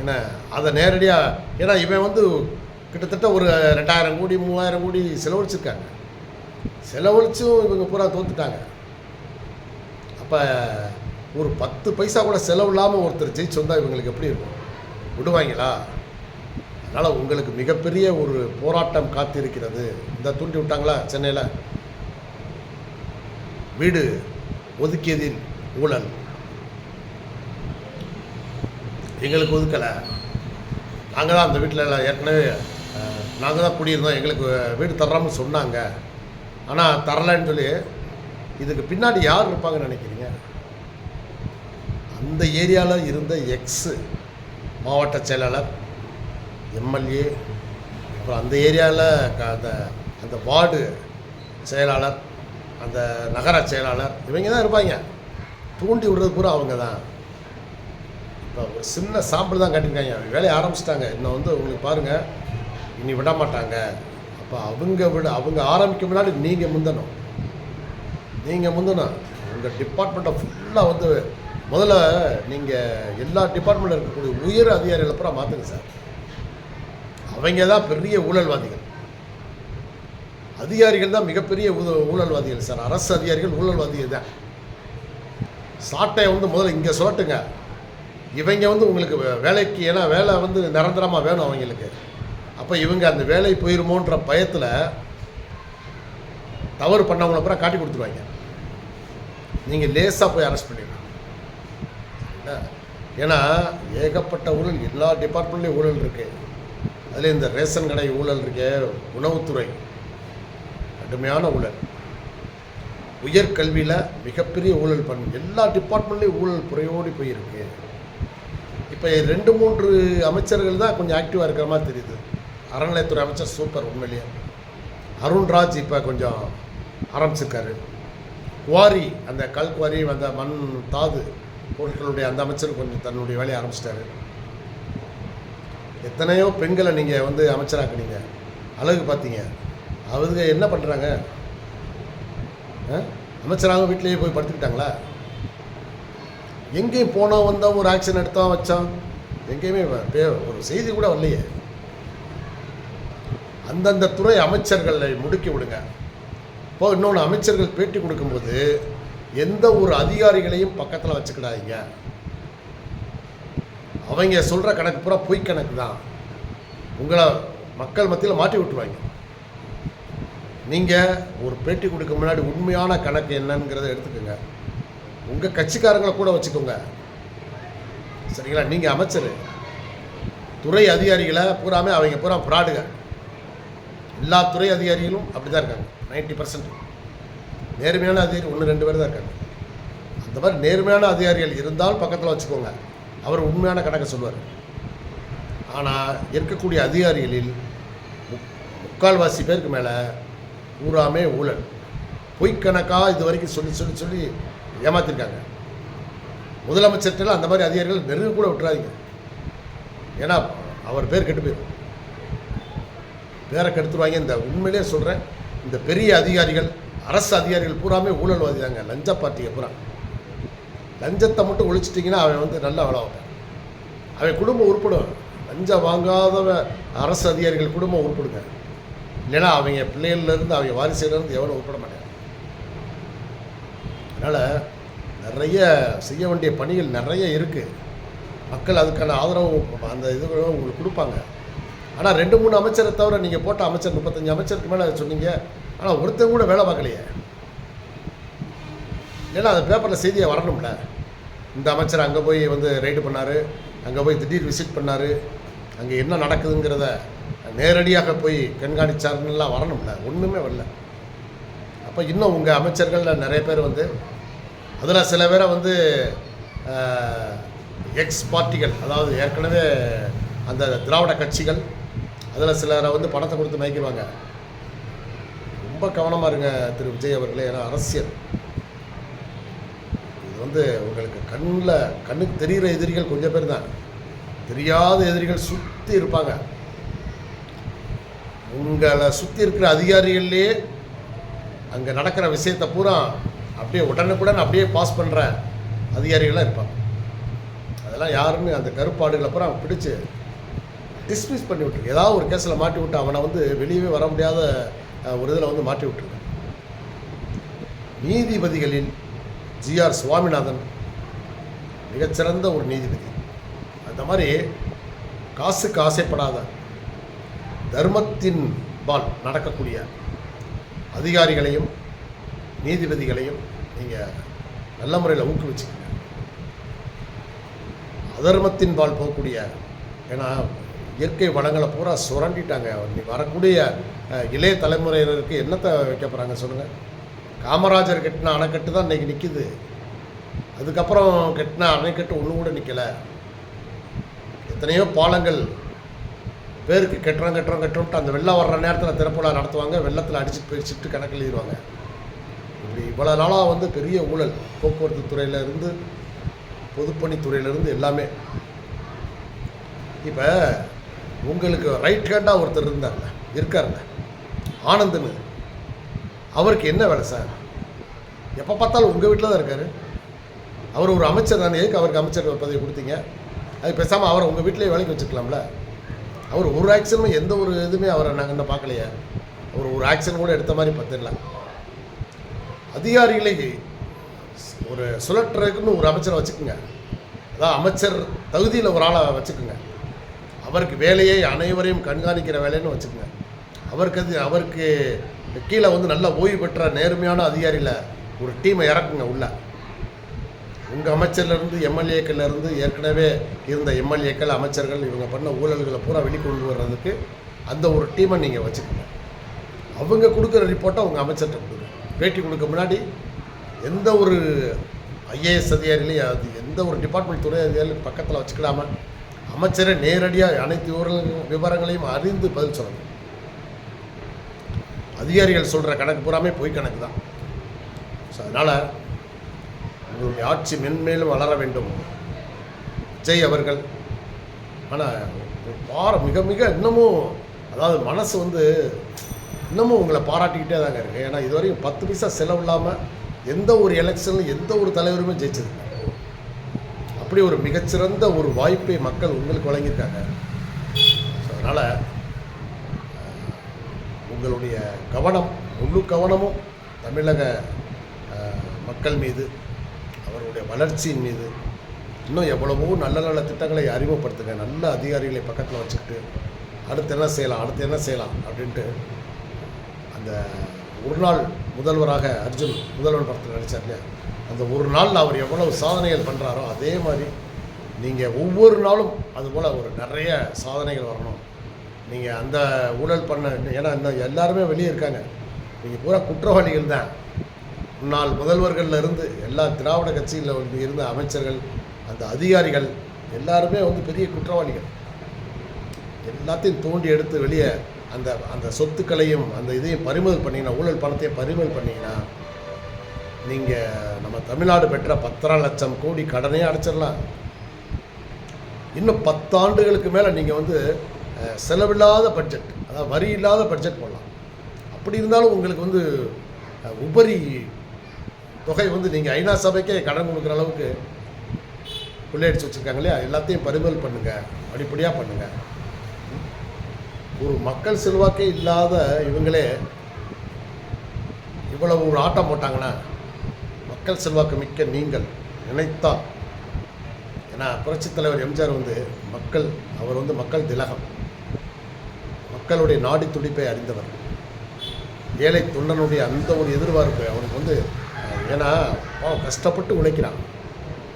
என்ன அதை நேரடியாக, ஏன்னா இவன் வந்து கிட்டத்தட்ட ஒரு 2000 கோடி 3000 கோடி செலவழிச்சிருக்காங்க. செலவழிச்சும் இவங்க பூரா தோத்துட்டாங்க. அப்போ ஒரு 10 பைசா கூட செலவு இல்லாமல் ஒருத்தர் ஜெயிச்சு வந்தால் இவங்களுக்கு எப்படி இருக்கும்? விடுவாங்களா? அதனால் உங்களுக்கு மிகப்பெரிய ஒரு போராட்டம் காத்திருக்கிறது. இந்த தூண்டி விட்டாங்களா சென்னையில், வீடு ஒதுக்கியதில் ஊழல், எங்களுக்கு ஒதுக்கலை, நாங்கள் தான் அந்த வீட்டில் ஏற்கனவே நாங்கள் தான் குடியிருந்தோம், எங்களுக்கு வீடு தர்றாமல் சொன்னாங்க, ஆனால் தரலைன்னு சொல்லி, இதுக்கு பின்னாடி யார் இருப்பாங்கன்னு நினைக்கிறீங்க? அந்த ஏரியாவில் இருந்த எக்ஸு மாவட்ட செயலாளர், எம்எல்ஏ, அப்புறம் அந்த ஏரியாவில் அந்த வார்டு செயலாளர், அந்த நகர செயலாளர், இவங்க தான் இருப்பாங்க. தூண்டி விடுறது பூரா அவங்க தான். இப்போ ஒரு சின்ன சாம்பிள் தான் காட்டியிருக்காங்க. வேலையை ஆரம்பிச்சிட்டாங்க. இன்னும் வந்து உங்களுக்கு பாருங்கள், இனி விட மாட்டாங்க. அப்போ அவங்க ஆரம்பிக்க முன்னாடி நீங்கள் முந்தணும். உங்கள் டிபார்ட்மெண்ட்டை ஃபுல்லாக வந்து முதல்ல நீங்கள் எல்லா டிபார்ட்மெண்ட்டில் இருக்கக்கூடிய உயர் அதிகாரிகளை பூரா மாற்றுங்க சார். அவங்க தான் பெரிய ஊழல்வாதிகள். அதிகாரிகள் தான் மிகப்பெரிய ஊழல்வாதிகள் சார். அரசு அதிகாரிகள் ஊழல்வாதிகள் தான். சாட்டையை வந்து முதல்ல இங்கே சொல்லட்டுங்க. இவங்க வந்து உங்களுக்கு வேலைக்கு, ஏன்னா வேலை வந்து நிரந்தரமாக வேணும் அவங்களுக்கு. அப்போ இவங்க அந்த வேலை போயிருமோன்ற பயத்தில் தவறு பண்ணவங்கள அப்புறம் காட்டி கொடுத்துருவாங்க. நீங்கள் லேசாக போய் அரெஸ்ட் பண்ணிடுங்க. ஏன்னா ஏகப்பட்ட ஊழல், எல்லா டிபார்ட்மெண்ட்லேயும் ஊழல் இருக்குது. அதில் இந்த ரேஷன் கடை ஊழல் இருக்கு, உணவுத்துறை கடுமையான ஊழல், உயர்கல்வியில் மிகப்பெரிய ஊழல் எல்லா டிபார்ட்மெண்ட்லேயும் ஊழல் புறையோடி போயிருக்கு. இப்போ 2-3 அமைச்சர்கள் தான் கொஞ்சம் ஆக்டிவாக இருக்கிற மாதிரி தெரியுது. அறநிலையத்துறை அமைச்சர் சூப்பர் உண்மையிலேயே. அருண்ராஜ் இப்போ கொஞ்சம் ஆரம்பிச்சிருக்காரு. குவாரி, அந்த கல் குவாரி, அந்த மண் தாது பொருட்களுடைய அந்த அமைச்சர் கொஞ்சம் தன்னுடைய வேலையை ஆரம்பிச்சிட்டாரு. எத்தனையோ பெண்களை நீங்கள் வந்து அமைச்சராக்குனீங்க, அழகு பார்த்தீங்க. அவங்க என்ன பண்ணுறாங்க? அமைச்சராக வீட்டிலேயே போய் படுத்துக்கிட்டாங்களா? எங்கேயும் போனோம் வந்தோம், ஒரு ஆக்ஷன் எடுத்தோம் வச்சோம், எங்கேயுமே ஒரு செய்தி கூட வரலையே. அந்தந்த துறை அமைச்சர்களை முடுக்கி விடுங்க. இப்போ இன்னொன்று, அமைச்சர்கள் பேட்டி கொடுக்கும்போது எந்த ஒரு அதிகாரிகளையும் பக்கத்தில் வச்சுக்கிடாதீங்க. அவங்க சொல்கிற கணக்கு பூரா பொய் கணக்கு தான். உங்களை மக்கள் மத்தியில் மாட்டி விட்டுருவாங்க. நீங்கள் ஒரு பேட்டி கொடுக்க முன்னாடி உண்மையான கணக்கு என்னங்கிறத எடுத்துக்கோங்க. உங்கள் கட்சிக்காரங்களை கூட வச்சுக்கோங்க, சரிங்களா? நீங்கள் அமைச்சர், துறை அதிகாரிகளை பூராமே அவங்க பூரா ஃப்ராடுங்க. எல்லா துறை அதிகாரிகளும் அப்படி தான் இருக்காங்க. 90% நேர்மையான அதிகாரி 1-2 பேர் தான் இருக்காங்க. அந்த மாதிரி நேர்மையான அதிகாரிகள் இருந்தால் பக்கத்தில் வச்சுக்கோங்க. அவர் உண்மையான கணக்கை சொல்லுவார். ஆனால் இருக்கக்கூடிய அதிகாரிகளில் 3/4 பேருக்கு மேலே பூராமே ஊழல், பொய்க்கணக்காக இது வரைக்கும் சொல்லி ஏமாற்றிருக்காங்க. முதலமைச்சர்கிட்ட அந்த மாதிரி அதிகாரிகள் நெருங்க கூட விட்டுறாதீங்க. ஏன்னா அவர் பேர் கெட்டு போயிடும், பேரை கெடுத்துருவாங்க. இந்த உண்மையிலே சொல்கிறேன், இந்த பெரிய அதிகாரிகள், அரசு அதிகாரிகள் பூராமே ஊழல்வாதி தாங்க. லஞ்ச பார்ட்டியை பூரா. லஞ்சத்தை மட்டும் ஒழிச்சிட்டிங்கன்னா அவன் வந்து நல்லா வேலை வைப்பான். அவன் குடும்பம் உருப்படும். லஞ்சம் வாங்காத அரசு அதிகாரிகள் குடும்பம் உருப்படுங்க. இல்லைன்னா அவங்க பிள்ளைகள்லேருந்து அவங்க வாரிசுலேருந்து எவனும் உருப்பட மாட்டாங்க. அதனால் நிறைய செய்ய வேண்டிய பணிகள் நிறைய இருக்குது. மக்கள் அதுக்கான ஆதரவு அந்த இது உங்களுக்கு கொடுப்பாங்க. ஆனால் 2-3 அமைச்சரை தவிர நீங்கள் போட்ட அமைச்சர் 35 அமைச்சருக்கு மேலே சொன்னீங்க. ஆனால் ஒருத்தங்க கூட வேலை பார்க்கலையே. ஏன்னா அந்த பேப்பரில் செய்தியை வரணும்ல. இந்த அமைச்சர் அங்கே போய் வந்து ரைடு பண்ணார், அங்கே போய் திடீர் விசிட் பண்ணார், அங்கே என்ன நடக்குதுங்கிறத நேரடியாக போய் கண்காணிச்சாருன்னெலாம் வரணும்ல. ஒன்றுமே வரல. அப்போ இன்னும் உங்கள் அமைச்சர்களில் நிறைய பேர் வந்து, அதில் சில பேரை வந்து எக்ஸ் பார்ட்டிகள், அதாவது ஏற்கனவே அந்த திராவிட கட்சிகள், அதில் சிலரை வந்து பணத்தை கொடுத்து மயக்கிடுவாங்க. ரொம்ப கவனமாக இருங்க திரு விஜய் அவர்களே. ஏன்னா அரசியல் இது வந்து உங்களுக்கு கண்ணுக்கு தெரிகிற எதிரிகள் கொஞ்சம் பேர் தான், தெரியாத எதிரிகள் சுற்றி இருப்பாங்க. உங்களை சுற்றி இருக்கிற அதிகாரிகள்லேயே அங்கே நடக்கிற விஷயத்தை பூரா அப்படியே உடனுக்குடன் அப்படியே பாஸ் பண்ணுற அதிகாரிகளாக இருப்பாங்க. அதெல்லாம் யாருமே அந்த கருப்பாடுகளை பூரா பிடிச்சி டிஸ்மிஸ் பண்ணி விட்டுருக்கு. ஏதாவது ஒரு கேஸில் மாட்டி விட்டு அவனை வந்து வெளியவே வர முடியாத ஒரு இதில் வந்து மாட்டி விட்டுருக்கு. நீதிபதிகளில் ஜி.ஆர். சுவாமிநாதன் மிகச்சிறந்த ஒரு நீதிபதி. அந்த மாதிரி காசுக்கு ஆசைப்படாத, தர்மத்தின் பால் நடக்கக்கூடிய அதிகாரிகளையும் நீதிபதிகளையும் நீங்கள் நல்ல முறையில் ஊக்குவிச்சுக்கங்க. அதர்மத்தின் பால் போகக்கூடிய, ஏன்னா இயற்கை வளங்களை பூரா சுரண்டிட்டாங்க. வரக்கூடிய இளைய தலைமுறையினருக்கு என்னத்தை வைக்க போகிறாங்க சொல்லுங்கள்? காமராஜர் கட்டின அணைக்கட்டு தான் இன்றைக்கி நிற்கிது. அதுக்கப்புறம் கட்டின அணைக்கட்டு ஒன்று கூட நிற்கலை. எத்தனையோ பாலங்கள் பேருக்கு கட்டுறோம்ட்டு அந்த வெள்ளம் வர்ற நேரத்தில் திறப்புலா நடத்துவாங்க. வெள்ளத்தில் அடிச்சுட்டு போய் ஷிஃப்ட்டு கணக்கு எழுதிடுவாங்க. இப்படி இவ்வளோ நாளாக வந்து பெரிய ஊழல், போக்குவரத்து துறையிலேருந்து பொதுப்பணித்துறையிலேருந்து எல்லாமே. இப்போ உங்களுக்கு ரைட் ஹேண்டாக ஒருத்தர் இருக்காருல்ல ஆனந்துன்னு, அவருக்கு என்ன வேலை சார்? எப்போ பார்த்தாலும் உங்கள் வீட்டில் தான் இருக்கார். அவர் ஒரு அமைச்சர் தானே, எதுக்கு அவருக்கு அமைச்சர் பதவி கொடுத்தீங்க? அது பேசாமல் அவரை உங்கள் வீட்டிலேயே வேலைக்கு வச்சுக்கலாம்ல. அவர் ஒரு ஆக்ஷனும் எந்த ஒரு இதுவுமே அவரை நாங்கள் இன்னும் பார்க்கலையே. அவர் ஒரு ஆக்ஷன் கூட எடுத்த மாதிரி பார்த்துடல. அதிகாரிகளை ஒரு சுழற்றுறதுக்குன்னு ஒரு அமைச்சரை வச்சுக்கோங்க. அதான் அமைச்சர் தகுதியில் ஒரு ஆளை வச்சுக்கோங்க. அவருக்கு வேலையை அனைவரையும் கண்காணிக்கிற வேலைன்னு வச்சுக்கோங்க. அவருக்கு கீழே வந்து நல்ல ஓய்வு பெற்ற நேர்மையான அதிகாரியில் ஒரு டீமை இறக்குங்க உள்ள. உங்கள் அமைச்சர்லேருந்து எம்எல்ஏக்கள்லேருந்து ஏற்கனவே இருந்த எம்எல்ஏக்கள் அமைச்சர்கள் இவங்க பண்ண ஊழல்களை பூரா வெளிக்கொண்டு வர்றதுக்கு அந்த ஒரு டீமை நீங்கள் வச்சுக்கோங்க. அவங்க கொடுக்குற ரிப்போர்ட்டை அவங்க அமைச்சர்கிட்ட கொடுங்க. பேட்டி கொடுக்க முன்னாடி எந்த ஒரு ஐஏஎஸ் அதிகாரிலையும் அது எந்த ஒரு டிபார்ட்மெண்ட் துறை அதிகாரிகளும் பக்கத்தில் வச்சுக்கலாமல் அமைச்சரை நேரடியாக அனைத்து விவரங்களையும் அறிந்து பதில் சொல்லணும். அதிகாரிகள் சொல்கிற கணக்கு பூராமே பொய் கணக்கு தான். ஸோ அதனால் உங்களுடைய ஆட்சி மென்மேலும் வளர வேண்டும் விஜய் அவர்கள். ஆனால் மிக மிக இன்னமும் அதாவது மனசு வந்து இன்னமும் உங்களை பாராட்டிக்கிட்டே தாங்க இருக்குது. ஏன்னா இதுவரையும் 10 பைசா செலவு இல்லாமல் எந்த ஒரு எலெக்ஷனில் எந்த ஒரு தலைவருமே ஜெயிச்சது. அப்படி ஒரு மிகச்சிறந்த ஒரு வாய்ப்பை மக்கள் உங்களுக்கு வழங்கியிருக்காங்க. ஸோ அதனால் உங்களுடைய கவனம், முழு கவனமும் தமிழக மக்கள் மீது, அவருடைய வளர்ச்சியின் மீது இன்னும் எவ்வளவோ நல்ல நல்ல திட்டங்களை அறிமுகப்படுத்துங்க. நல்ல அதிகாரிகளை பக்கத்தில் வச்சுக்கிட்டு அடுத்து என்ன செய்யலாம் அப்படின்ட்டு. அந்த ஒரு நாள் முதல்வராக அர்ஜுன் முதல்வன் படத்தில் நடித்தார் இல்லையா, அந்த ஒரு நாளில் அவர் எவ்வளவு சாதனைகள் பண்ணுறாரோ அதே மாதிரி நீங்கள் ஒவ்வொரு நாளும் அதுபோல் ஒரு நிறைய சாதனைகள் வரணும். நீங்கள் அந்த ஊழல் பண்ண, ஏன்னா இந்த எல்லாருமே வெளியே இருக்காங்க, நீங்கள் பூரா குற்றவாளிகள் தான். முன்னாள் முதல்வர்களில் இருந்து எல்லா திராவிட கட்சியில் இருந்த அமைச்சர்கள், அந்த அதிகாரிகள் எல்லாருமே வந்து பெரிய குற்றவாளிகள். எல்லாத்தையும் தோண்டி எடுத்து வெளியே அந்த அந்த சொத்துக்களையும் அந்த இதையும் பறிமுதல் பண்ணிங்கன்னா, ஊழல் பணத்தையும் பறிமுதல் பண்ணிங்கன்னா நீங்கள் நம்ம தமிழ்நாடு பெற்ற 10 லட்சம் கோடி கடனே அடைச்சிடலாம். இன்னும் 10 ஆண்டுகளுக்கு மேலே நீங்கள் வந்து செலவில்லாத பட்ஜெட், அதாவது வரி இல்லாத பட்ஜெட் போடலாம். அப்படி இருந்தாலும் உங்களுக்கு வந்து உபரி தொகை வந்து நீங்கள் ஐநா சபைக்கே கடன் கொடுக்குற அளவுக்கு கொள்ளையடிச்சு வச்சுருக்காங்க இல்லையா. எல்லாத்தையும் பறிமுதல் பண்ணுங்கள், படிப்படியாக பண்ணுங்கள். ஒரு மக்கள் செல்வாக்கே இல்லாத இவங்களே இவ்வளவு ஒரு ஆட்டம் போட்டாங்கன்னா, மக்கள் செல்வாக்கு மிக்க நீங்கள் நினைத்தால், ஏன்னா புரட்சித் தலைவர் எம்ஜிஆர் வந்து அவர் வந்து மக்கள் திலகம், மக்களுடைய நாடி துடிப்பை அறிந்தவர். ஏழை தொண்டனுடைய அந்த ஒரு எதிர்பார்ப்பு அவனுக்கு வந்து, ஏன்னா கஷ்டப்பட்டு உழைக்கிறான்.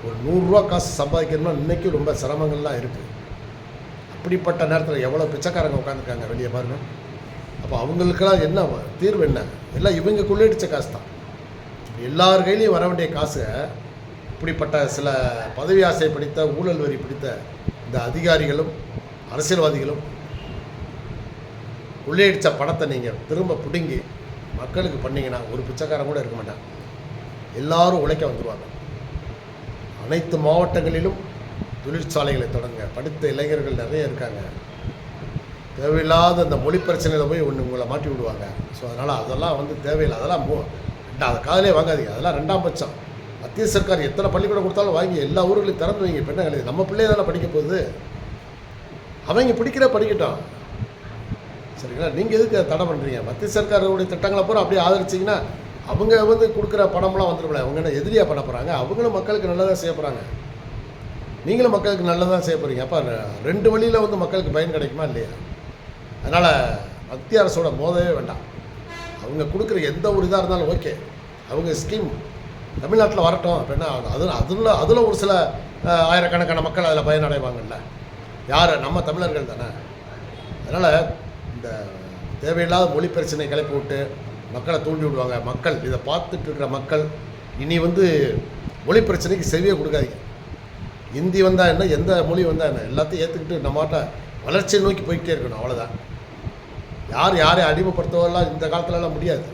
ஒரு 100 ரூபா காசு சம்பாதிக்கணும்னா இன்றைக்கும் ரொம்ப சிரமங்கள்லாம் இருக்குது. அப்படிப்பட்ட நேரத்தில் எவ்வளோ பிச்சைக்காரங்க உட்காந்துருக்காங்க வெளியே பாருங்கள். அப்போ அவங்களுக்கெல்லாம் என்ன தீர்வு? என்ன? எல்லாம் இவங்க கொள்ளையடித்த காசு தான். எல்லார் கையிலையும் வர வேண்டிய காசை இப்படிப்பட்ட சில பதவி ஆசை பிடித்த, ஊழல் வரி பிடித்த இந்த அதிகாரிகளும் அரசியல்வாதிகளும் கொள்ளையடித்த பணத்தை நீங்கள் திரும்ப பிடுங்கி மக்களுக்கு பண்ணிங்கன்னா ஒரு பிச்சைக்காரன் கூட இருக்க மாட்டாங்க. எல்லாரும் உழைக்க வந்துடுவாங்க. அனைத்து மாவட்டங்களிலும் தொழிற்சாலைகளை தொடங்க. படித்த இளைஞர்கள் நிறைய இருக்காங்க. தேவையில்லாத அந்த மொழி பிரச்சனையில் போய் உங்களை மாட்டி விடுவாங்க. ஸோ அதனால் அதெல்லாம் வந்து தேவையில்லை. அதெல்லாம் அதை காதலே வாங்காதீங்க. அதெல்லாம் 2ஆம் பட்சம். மத்திய சர்க்கார் எத்தனை பள்ளிக்கூடம் கொடுத்தாலும் வாங்கி எல்லா ஊர்களையும் திறந்து வைங்க. பெண்ணை நம்ம பிள்ளைய தானே படிக்க போகுது. அவங்க படிக்கட்டும், சரிங்களா? நீங்கள் எதுக்கு தடை பண்ணுறீங்க? மத்திய சர்க்காருடைய திட்டங்களை பூரா அப்படியே ஆதரிச்சிங்கன்னா அவங்க வந்து கொடுக்குற பணம்லாம் வந்துடும்ல. அவங்க என்ன எதிரியாக பண்ண போகிறாங்க? அவங்களும் மக்களுக்கு நல்லதாக செய்ய போகிறாங்க, நீங்களும் மக்களுக்கு நல்லதாக செய்ய போகிறீங்க. அப்போ 2 வழியில் வந்து மக்களுக்கு பயன் கிடைக்குமா இல்லையா? அதனால் மத்திய அரசோட மோதவே வேண்டாம். அவங்க கொடுக்குற எந்த ஒரு இதாக இருந்தாலும் ஓகே, அவங்க ஸ்கீம் தமிழ்நாட்டில் வரட்டும். அப்படின்னா அதில் ஒரு சில ஆயிரக்கணக்கான மக்கள் அதில் பயனடைவாங்கல்ல. யார்? நம்ம தமிழர்கள் தானே. அதனால் இந்த தேவையில்லாத மொழி பிரச்சனை கிளப்பி விட்டு மக்களை தூண்டி விடுவாங்க. மக்கள் இதை பார்த்துட்டு இருக்கிற மக்கள் இனி வந்து மொழி பிரச்சனைக்கு செவியே கொடுக்காதீங்க. ஹிந்தி வந்தால் என்ன, எந்த மொழி வந்தால் என்ன, எல்லாத்தையும் ஏற்றுக்கிட்டு நம்மகிட்ட வளர்ச்சியை நோக்கி போய்கிட்டே இருக்கணும். அவ்வளோதான். யாரையும் அடிமைப்படுத்தவெல்லாம் இந்த காலத்துலலாம் முடியாது.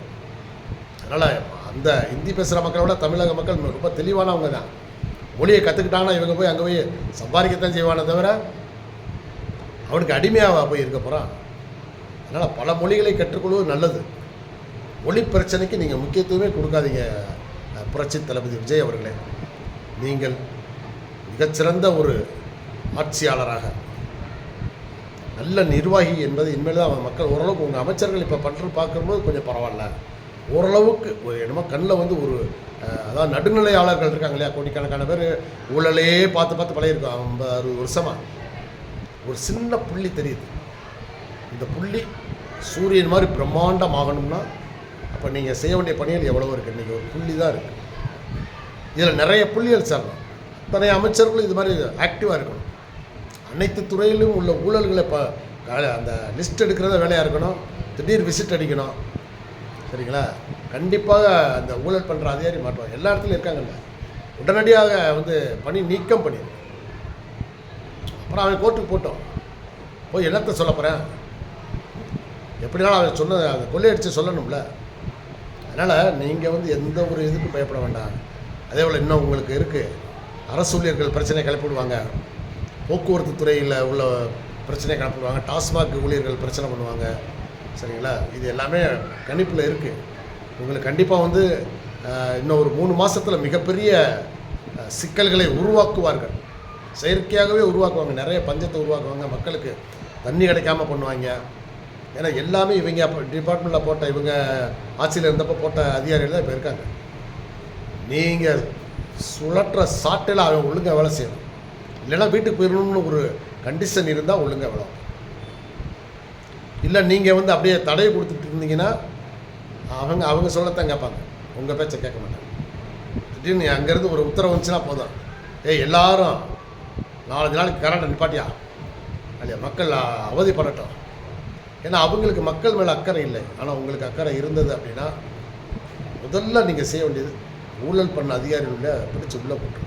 அதனால் அந்த ஹிந்தி பேசுகிற மக்களை விட தமிழக மக்கள் ரொம்ப தெளிவானவங்க தான். மொழியை கற்றுக்கிட்டாங்கன்னா இவங்க போய் அங்கே போய் சம்பாதிக்கத்தான் செய்வானே தவிர அவனுக்கு அடிமையாக போய் இருக்க போகிறான். அதனால் பல மொழிகளை கற்றுக்கொள்வது நல்லது. மொழி பிரச்சனைக்கு நீங்கள் முக்கியத்துவமே கொடுக்காதீங்க. புரட்சி தளபதி விஜய் அவர்களே, நீங்கள் மிகச்சிறந்த ஒரு ஆட்சியாளராக, நல்ல நிர்வாகி என்பது இனிமேல் தான் மக்கள் ஓரளவுக்கு உங்கள் அமைச்சர்கள் இப்போ பண்ணுறது பார்க்கும்போது கொஞ்சம் பரவாயில்ல, ஓரளவுக்கு என்னமோ கண்ணில் வந்து ஒரு அதாவது நடுநிலையாளர்கள் இருக்காங்க இல்லையா, கோடிக்கணக்கான பேர் ஊழலே பார்த்து பார்த்து பழகிருக்கோம் 50-60 வருஷமாக. ஒரு சின்ன புள்ளி தெரியுது. இந்த புள்ளி சூரியன் மாதிரி பிரம்மாண்டமாகணும்னா அப்போ நீங்கள் செய்ய வேண்டிய பணிகள் எவ்வளவோ இருக்குது. இன்றைக்கி ஒரு புள்ளி தான் இருக்குது. இதில் நிறைய புள்ளிகள் சாரணும். அத்தனை அமைச்சர்களும் இது மாதிரி ஆக்டிவாக இருக்கணும். அனைத்து துறையிலும் உள்ள ஊழல்களை இப்போ அந்த லிஸ்ட் எடுக்கிறத வேலையாக இருக்கணும். திடீர் விசிட் அடிக்கணும். சரிங்களா? கண்டிப்பாக அந்த ஊழல் பண்ணுற அதிகாரி மாட்டுவாங்க. எல்லா இடத்துலையும் இருக்காங்கல்ல, உடனடியாக வந்து பணி நீக்கம் பண்ணிடு. அப்புறம் அவன் கோர்ட்டுக்கு போட்டோம் போய் என்னத்தை சொல்ல போகிறேன், எப்படினாலும் அவன் சொன்ன அதை கொள்ளையடிச்சு சொல்லணும்ல. அதனால் நீங்கள் வந்து எந்த ஒரு இதுக்கும் பயப்பட வேண்டாம். அதே போல் இன்னும் உங்களுக்கு இருக்குது, அரசு ஊழியர்கள் பிரச்சனை கிளப்பிவிடுவாங்க, போக்குவரத்து துறையில் உள்ள பிரச்சனை கிளப்பிவிடுவாங்க, டாஸ்மாக் ஊழியர்கள் பிரச்சனை பண்ணுவாங்க. சரிங்களா? இது எல்லாமே கணிப்பில் இருக்குது. உங்களுக்கு கண்டிப்பாக வந்து இன்னும் ஒரு 3 மாதத்தில் மிகப்பெரிய சிக்கல்களை உருவாக்குவார்கள். செயற்கையாகவே உருவாக்குவாங்க. நிறைய பஞ்சத்தை உருவாக்குவாங்க. மக்களுக்கு தண்ணி கிடைக்காமல் பண்ணுவாங்க. ஏன்னா எல்லாமே இவங்க டிபார்ட்மெண்ட்டில் போட்ட, இவங்க ஆட்சியில் இருந்தப்போ போட்ட அதிகாரிகள் தான் இப்போ இருக்காங்க. நீங்கள் சுழற்ற சாட்டில் அவன் ஒழுங்காக வேலை செய்யணும். இல்லைன்னா வீட்டுக்கு போயிடணும்னு ஒரு கண்டிஷன் இருந்தால் ஒழுங்காக வேலை. இல்லை நீங்கள் வந்து அப்படியே தடையை கொடுத்துட்டு இருந்தீங்கன்னா அவங்க சொல்லத்தான் கேட்பாங்க, உங்கள் பேச்சை கேட்க மாட்டாங்க. திடீர்னு அங்கேருந்து ஒரு உத்தரவு வந்துச்சுன்னா போதும், எல்லாரும் 4 நாளைக்கு கரண்ட் நிப்பாட்டியா இல்லையா, மக்கள் அவதிப்படட்டும். ஏன்னா அவங்களுக்கு மக்கள் மேலே அக்கறை இல்லை. ஆனால் உங்களுக்கு அக்கறை இருந்தது அப்படின்னா முதல்ல நீங்கள் செய்ய வேண்டியது ஊழல் பண்ண அதிகாரிகளை பிடிச்சி உள்ளே போட்டு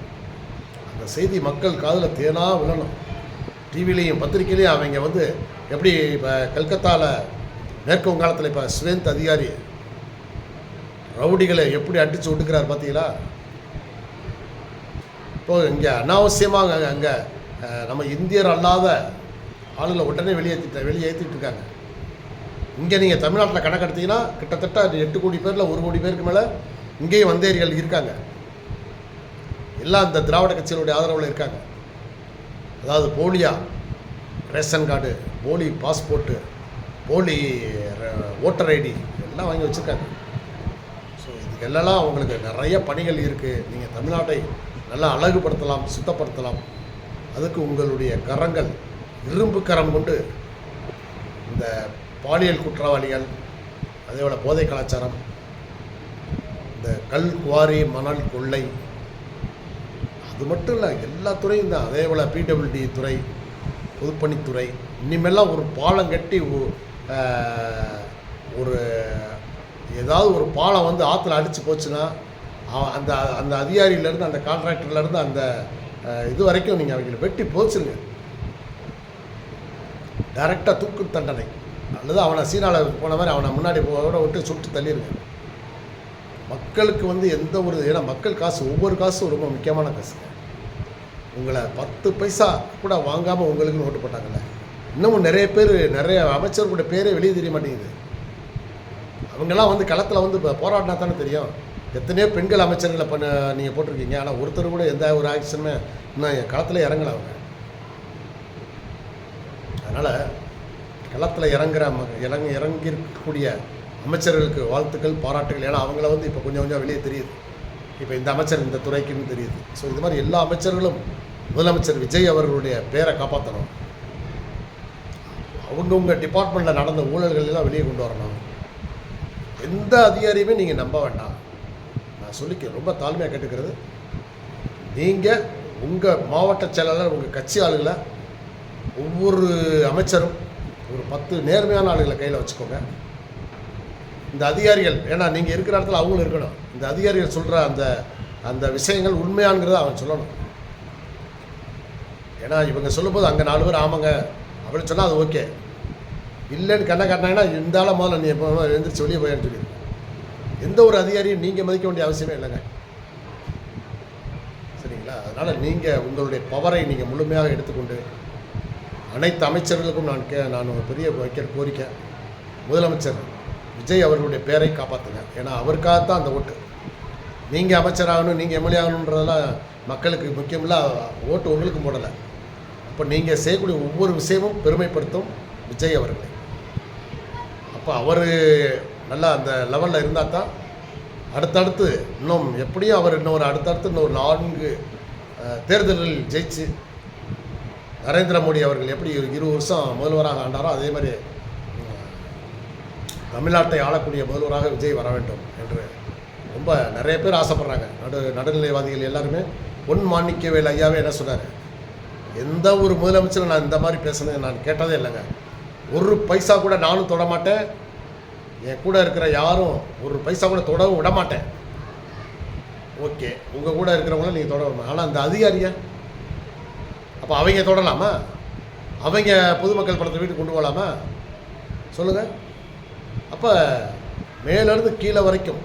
அந்த செய்தி மக்கள் காதில் தேனாக விழணும். டிவிலையும் பத்திரிக்கையிலையும் அவங்க வந்து எப்படி இப்போ கல்கத்தாவில் மேற்கு வங்காளத்தில் இப்போ சுவேந்த் அதிகாரி ரவுடிகளை எப்படி அடித்து ஒடுக்கிறார் பார்த்தீங்களா? இப்போது இங்கே அனாவசியமாக அங்கே நம்ம இந்தியர் அல்லாத ஆளுகளை உடனே வெளியேற்றிட்டு இருக்காங்க. இங்கே நீங்கள் தமிழ்நாட்டில் கணக்கெடுத்தீங்கன்னா கிட்டத்தட்ட 8 கோடி பேரில் 1 கோடி பேருக்கு மேலே இங்கேயும் வந்தேரிகள் இருக்காங்க. எல்லாம் இந்த திராவிட கட்சிகளுடைய ஆதரவில் இருக்காங்க. அதாவது போலியா ரேஷன் கார்டு, போலி பாஸ்போர்ட்டு, போலி ஓட்டர் ஐடி எல்லாம் வாங்கி வச்சுருக்காங்க. ஸோ இதுக்கெல்லாம் உங்களுக்கு நிறைய பணிகள் இருக்குது. நீங்கள் தமிழ்நாட்டை நல்லா அழகுபடுத்தலாம், சுத்தப்படுத்தலாம். அதுக்கு உங்களுடைய கரங்கள், இரும்பு கரம் கொண்டு இந்த பாலியல் குற்றவாளிகள், அதேபோல் போதை கலாச்சாரம், இந்த கல் குவாரி மணல் கொள்ளை, அது மட்டும் இல்லை எல்லா துறையும் தான். அதே போல் பிடபிள்யூடி துறை, பொதுப்பணித்துறை, இனிமேலாம் ஒரு பாலம் கட்டி ஒரு ஏதாவது ஒரு பாலம் வந்து ஆற்றுல அடித்து போச்சுன்னா அந்த அந்த அதிகாரியிலேருந்து, அந்த கான்ட்ராக்டர்லேருந்து, அந்த இது வரைக்கும் நீங்கள் அவங்களை வெட்டி போச்சுருங்க. டைரெக்டாக தூக்கு தண்டனை, அல்லது அவனை சீனாவில் போன மாதிரி அவனை முன்னாடி போட விட்டு சுட்டு தள்ளிடுங்க. மக்களுக்கு வந்து எந்த ஒரு, ஏன்னா மக்கள் காசு, ஒவ்வொரு காசும் ரொம்ப முக்கியமான காசுங்க. உங்களை 10 பைசா கூட வாங்காமல் உங்களுக்குன்னு ஓட்டு போட்டாங்கல்ல. இன்னமும் நிறைய பேர், நிறைய அமைச்சர்களுடைய பேரே வெளியே தெரிய மாட்டேங்குது. அவங்கெல்லாம் வந்து களத்தில் வந்து இப்போ போராடினா தானே தெரியும். எத்தனையோ பெண்கள் அமைச்சர்களை நீங்கள் போட்டிருக்கீங்க. ஆனால் ஒருத்தர் கூட எந்த ஒரு ஆக்ஷனுமே இன்னும் களத்தில் இறங்கலை அவங்க. அதனால் களத்தில் இறங்கியிருக்கக்கூடிய அமைச்சர்களுக்கு வாழ்த்துக்கள், பாராட்டுகள். ஏன்னா அவங்கள வந்து இப்போ கொஞ்சம் கொஞ்சம் வெளியே தெரியுது. இப்போ இந்த அமைச்சர் இந்த துறைக்குன்னு தெரியுது. ஸோ இது மாதிரி எல்லா அமைச்சர்களும் முதலமைச்சர் விஜய் அவர்களுடைய பேரை காப்பாற்றணும். அவங்கவுங்க டிபார்ட்மெண்ட்டில் நடந்த ஊழல்கள் எல்லாம் வெளியே கொண்டு வரணும். எந்த அதிகாரியுமே நீங்கள் நம்ப வேண்டாம். நான் சொல்லிக்க ரொம்ப தாழ்மையாக கேட்டுக்கிறது, நீங்கள் உங்கள் மாவட்ட செயலாளர், உங்கள் கட்சி ஆளுகளை, ஒவ்வொரு அமைச்சரும் ஒரு 10 நேர்மையான ஆளுகளை கையில் வச்சுக்கோங்க. இந்த அதிகாரிகள், ஏன்னா நீங்கள் இருக்கிற இடத்துல அவங்களும் இருக்கணும். இந்த அதிகாரிகள் சொல்கிற அந்த அந்த விஷயங்கள் உண்மையானங்கிறத அவன் சொல்லணும். ஏன்னா இவங்க சொல்லும்போது அங்கே 4 பேர் ஆமாங்க அப்படின்னு சொன்னால் அது ஓகே. இல்லைன்னு கண்ணை காட்டினாங்கன்னா இந்த ஆளை முதல்ல நீ எப்போ எழுந்திரிச்சு வெளியே போயின்னு சொல்லிடுங்க. எந்த ஒரு அதிகாரியும் நீங்கள் மதிக்க வேண்டிய அவசியமே இல்லைங்க. சரிங்களா? அதனால் நீங்கள் உங்களுடைய பவரை நீங்கள் முழுமையாக எடுத்துக்கொண்டு அனைத்து அமைச்சர்களுக்கும் நான் ஒரு பெரிய வைக்கிற கோரிக்கை, முதலமைச்சர் விஜய் அவர்களுடைய பேரை காப்பாற்றுங்க. ஏன்னா அவருக்காகத்தான் அந்த ஓட்டு. நீங்கள் அமைச்சராகணும், நீங்கள் எம்எல்ஏ ஆகணுன்றதெல்லாம் மக்களுக்கு முக்கியம் இல்லை. ஓட்டு உங்களுக்கு போடலை. அப்போ நீங்கள் செய்யக்கூடிய ஒவ்வொரு விஷயமும் பெருமைப்படுத்தும் விஜய் அவர்களை. அப்போ அவர் நல்லா அந்த லெவலில் இருந்தால் தான் அடுத்தடுத்து இன்னும் எப்படியும் அவர் அடுத்தடுத்து இன்னொரு 4 தேர்தல்கள் ஜெயிச்சு நரேந்திர மோடி அவர்கள் எப்படி 20 வருஷம் முதல்வராக ஆண்டாரோ அதே மாதிரி தமிழ்நாட்டை ஆளக்கூடிய முதல்வராக விஜய் வர வேண்டும் என்று ரொம்ப நிறைய பேர் ஆசைப்படுறாங்க. நடுநிலைவாதிகள் எல்லாருமே. பொன் மாணிக்கவேல் ஐயாவே என்ன சொன்னார், எந்த ஒரு முதலமைச்சரும் நான் இந்த மாதிரி பேசுனது நான் கேட்டதே இல்லைங்க. ஒரு பைசா கூட நானும் தொட மாட்டேன், என் கூட இருக்கிற யாரும் ஒரு பைசா கூட தொடவும் விட மாட்டேன். ஓகே, உங்கள் கூட இருக்கிறவங்கள நீங்கள் தொடரணும். ஆனால் அந்த அதிகாரியை அப்போ அவங்க தொடலாமா? அவங்க பொதுமக்கள் படத்தை வீட்டுக்கு கொண்டு போகலாமா? சொல்லுங்கள். அப்போ மேலேருந்து கீழே வரைக்கும்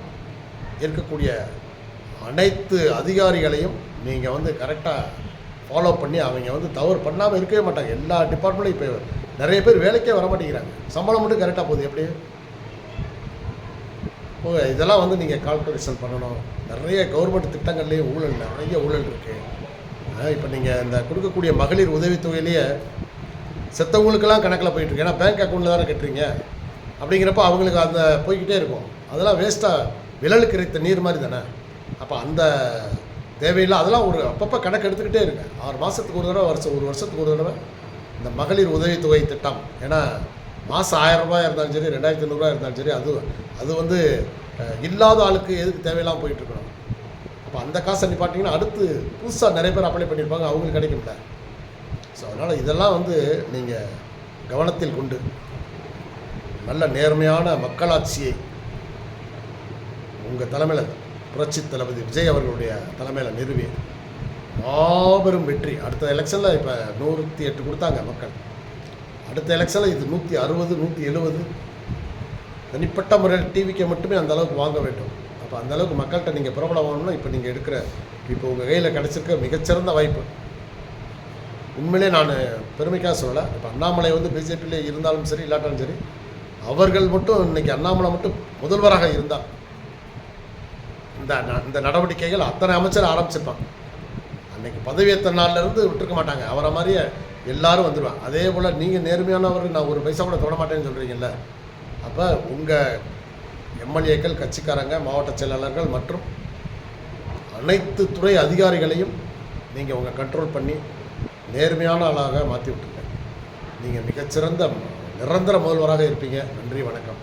இருக்கக்கூடிய அனைத்து அதிகாரிகளையும் நீங்கள் கரெக்டாக ஃபாலோ பண்ணி அவங்க தவறு பண்ணாமல் இருக்கவே மாட்டாங்க. எல்லா டிபார்ட்மெண்ட்டும் இப்போ நிறைய பேர் வேலைக்கே வர மாட்டேங்கிறாங்க. சம்பளம் மட்டும் கரெக்டாக போகுது. எப்படி இதெல்லாம் நீங்கள் கால்குலேஷன் பண்ணணும். நிறைய கவர்மெண்ட் திட்டங்கள்லேயும் நிறைய ஊழல் இருக்குது. இப்போ நீங்கள் இந்த கொடுக்கக்கூடிய மகளிர் உதவித்தொகையிலேயே செத்தவங்களுக்கெல்லாம் கணக்கில் போயிட்டுருக்கு. ஏன்னா பேங்க் அக்கௌண்ட்டில் தானே கட்டுறீங்க. அப்படிங்கிறப்ப அவங்களுக்கு அந்த போய்கிட்டே இருக்கும். அதெல்லாம் வேஸ்ட்டாக விரலுக்கு இறைத்த நீர் மாதிரி தானே. அப்போ அந்த தேவையில்லை. அதெல்லாம் ஒரு அப்பப்போ கணக்கு எடுத்துக்கிட்டே இருக்கு. 6 மாதத்துக்கு ஒரு தடவை, ஒரு வருஷத்துக்கு ஒரு தடவை இந்த மகளிர் உதவித்தொகை திட்டம். ஏன்னா மாதம் 1000 ரூபாய் இருந்தாலும் சரி, 2500 இருந்தாலும் சரி, அது இல்லாத ஆளுக்கு எதுக்கு தேவையில்லாமல் போயிட்டுருக்கணும். அப்போ அந்த காசை நிப்பாட்டிங்கன்னா அடுத்து புதுசாக நிறைய பேர் அப்ளை பண்ணியிருப்பாங்க, அவங்களுக்கு கிடைக்கும்ல. ஸோ அதனால் இதெல்லாம் நீங்கள் கவனத்தில் கொண்டு நல்ல நேர்மையான மக்களாட்சியை உங்கள் தலைமையில் புரட்சி தளபதி விஜய் அவர்களுடைய தலைமையில் நிறுவி மாபெரும் வெற்றி. அடுத்த எலெக்ஷனில் இப்போ 108 கொடுத்தாங்க மக்கள். அடுத்த எலெக்ஷனில் இது 160, 170 தனிப்பட்ட முறையில் டிவிக்கு மட்டுமே அந்த அளவுக்கு வாங்க வேண்டும். அப்போ அந்தளவுக்கு மக்கள்கிட்ட நீங்கள் பிரபலம் வாங்கணும்னா இப்போ உங்கள் கையில் கிடச்சிருக்க மிகச்சிறந்த வாய்ப்பு. உண்மையிலே நான் பெருமைக்காக சொல்லலை. இப்போ அண்ணாமலை பிஜேபியில் இருந்தாலும் சரி, இல்லாட்டாலும் சரி, அவர்கள் மட்டும் இன்றைக்கி அண்ணாமலை மட்டும் முதல்வராக இருந்தால் இந்த நடவடிக்கைகள் அத்தனை அமைச்சர் ஆரம்பிச்சிருப்பாங்க. அன்றைக்கி பதவியேற்ற நாள்லேருந்து விட்டுருக்க மாட்டாங்க. அவரை மாதிரியே எல்லோரும் வந்துடுவாங்க. அதே போல் நீங்கள் நேர்மையானவர், நான் ஒரு பைசா கூட தொட மாட்டேன்னு சொல்கிறீங்கல்ல. அப்போ உங்கள் எம்எல்ஏக்கள், கட்சிக்காரங்க, மாவட்ட செயலாளர்கள் மற்றும் அனைத்து துறை அதிகாரிகளையும் நீங்கள் உங்கள் கண்ட்ரோல் பண்ணி நேர்மையான ஆளாக மாற்றி விட்டுருங்க. நீங்கள் மிகச்சிறந்த நிரந்தர முதல்வராக இருப்பீங்க. நன்றி, வணக்கம்.